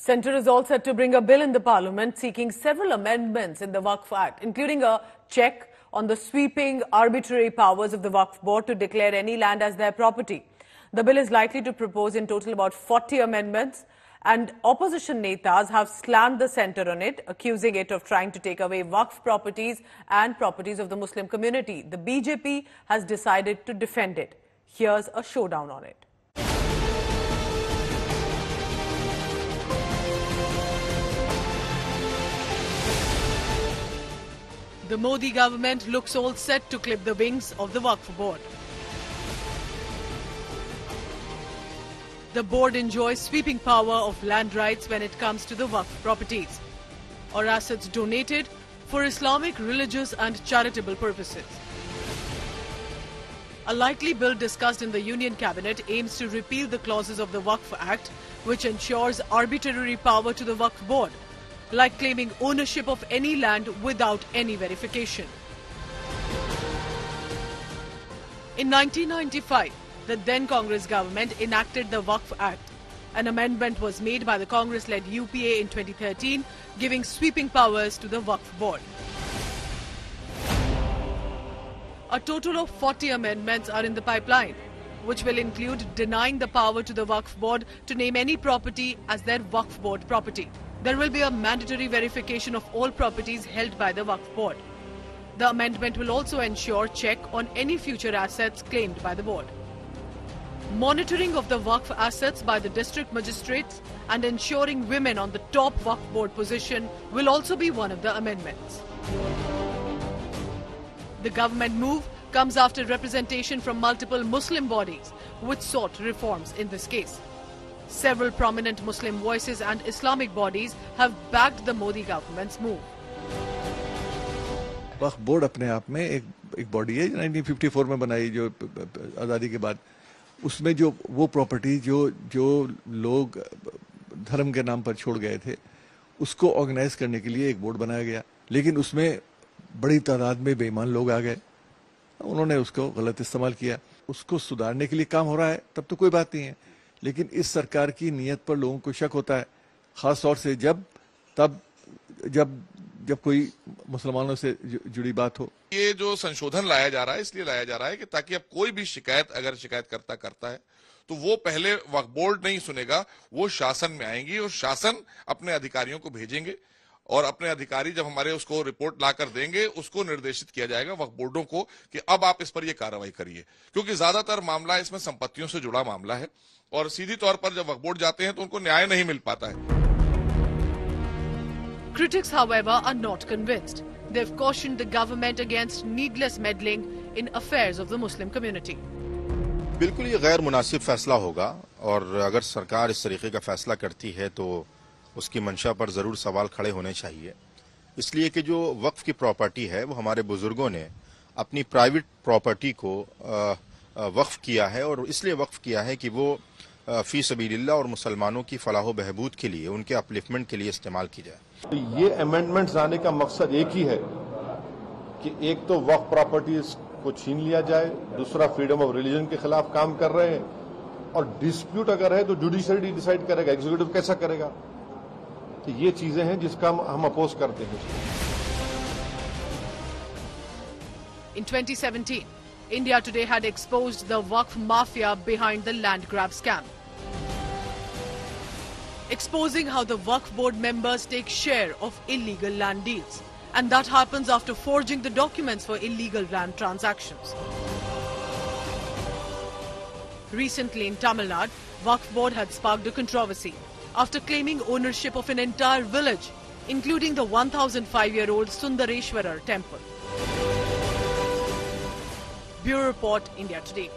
Centre is all set to bring a bill in the Parliament seeking several amendments in the Waqf Act, including a check on the sweeping arbitrary powers of the Waqf Board to declare any land as their property. The bill is likely to propose in total about 40 amendments, and opposition netas have slammed the Centre on it, accusing it of trying to take away Waqf properties and properties of the Muslim community. The BJP has decided to defend it. Here's a showdown on it. The Modi government looks all set to clip the wings of the Waqf Board. The board enjoys sweeping power of land rights when it comes to the Waqf properties or assets donated for Islamic, religious and charitable purposes. A likely bill discussed in the Union Cabinet aims to repeal the clauses of the Waqf Act, which ensures arbitrary power to the Waqf Board, like claiming ownership of any land without any verification. In 1995, the then Congress government enacted the Waqf Act. An amendment was made by the Congress-led UPA in 2013, giving sweeping powers to the Waqf Board. A total of 40 amendments are in the pipeline, which will include denying the power to the Waqf Board to name any property as their Waqf Board property. There will be a mandatory verification of all properties held by the Waqf Board. The amendment will also ensure check on any future assets claimed by the board. Monitoring of the Waqf assets by the district magistrates and ensuring women on the top Waqf Board position will also be one of the amendments. The government move comes after representation from multiple Muslim bodies which sought reforms in this case. Several prominent Muslim voices and Islamic bodies have backed the Modi government's move. Waqf board अपने आप में एक body है 1954 में बनाई जो आज़ादी के बाद उसमें जो वो प्रॉपर्टी जो लोग धर्म के नाम पर छोड़ गए थे उसको ऑर्गेनाइज करने के लिए एक बोर्ड बनाया गया लेकिन उसमें बड़ी तादाद में बेईमान लोग आ गए उन्होंने उसको गलत इस्तेमाल किया उसको सुधारने के लिए काम हो रहा है तब तो कोई बात नहीं है लेकिन इस सरकार की नीयत पर लोगों को शक होता है खास तौर से जब कोई मुसलमानों से जुड़ी बात हो ये जो संशोधन लाया जा रहा है इसलिए लाया जा रहा है कि ताकि अब कोई भी शिकायत अगर शिकायतकर्ता करता है तो वो पहले वक्फ बोर्ड नहीं सुनेगा वो शासन में आएंगी और शासन अपने अधिकारियों को भेजेंगे और अपने अधिकारी जब हमारे उसको रिपोर्ट ला कर देंगे उसको निर्देशित किया जाएगा वक्फ बोर्डों को कि अब आप इस पर ये कार्रवाई करिए क्योंकि ज्यादातर मामला इसमें संपत्तियों से जुड़ा मामला है और सीधी तौर पर जब वक्फ बोर्ड जाते हैं तो उनको न्याय नहीं मिल पाता है. Critics, however, are not convinced. They've cautioned the government against needless meddling in affairs of the Muslim community. बिल्कुल ये गैर मुनासिब फैसला होगा और अगर सरकार इस तरीके का फैसला करती है तो उसकी मंशा पर ज़रूर सवाल खड़े होने चाहिए इसलिए कि जो वक्फ की प्रॉपर्टी है वो हमारे बुजुर्गों ने अपनी प्राइवेट प्रॉपर्टी को वक्फ किया है और इसलिए वक्फ किया है कि वो फी सबीलिल्लाह और मुसलमानों की फलाह व बहबूद के लिए उनके अपलिफ्टमेंट के लिए इस्तेमाल की जाए. तो ये अमेंडमेंट्स आने का मकसद एक ही है कि एक तो वक्फ प्रॉपर्टीज को छीन लिया जाए दूसरा फ्रीडम ऑफ रिलीजन के खिलाफ काम कर रहे हैं और डिस्प्यूट अगर है तो जुडिशरी डिसाइड करेगा एग्जीक्यूटिव कैसा करेगा तो ये चीजें हैं जिसका हम अपोज करते हैं. In 2017, India Today had exposed the Waqf mafia behind the land grab scam, exposing how the Waqf board members take share of illegal land deals, and that happens after forging the documents for illegal land transactions. Recently in Tamil Nadu, Waqf board had sparked a controversy after claiming ownership of an entire village, including the 1,005-year-old Sundareshwarar temple. Bureau Report, India Today.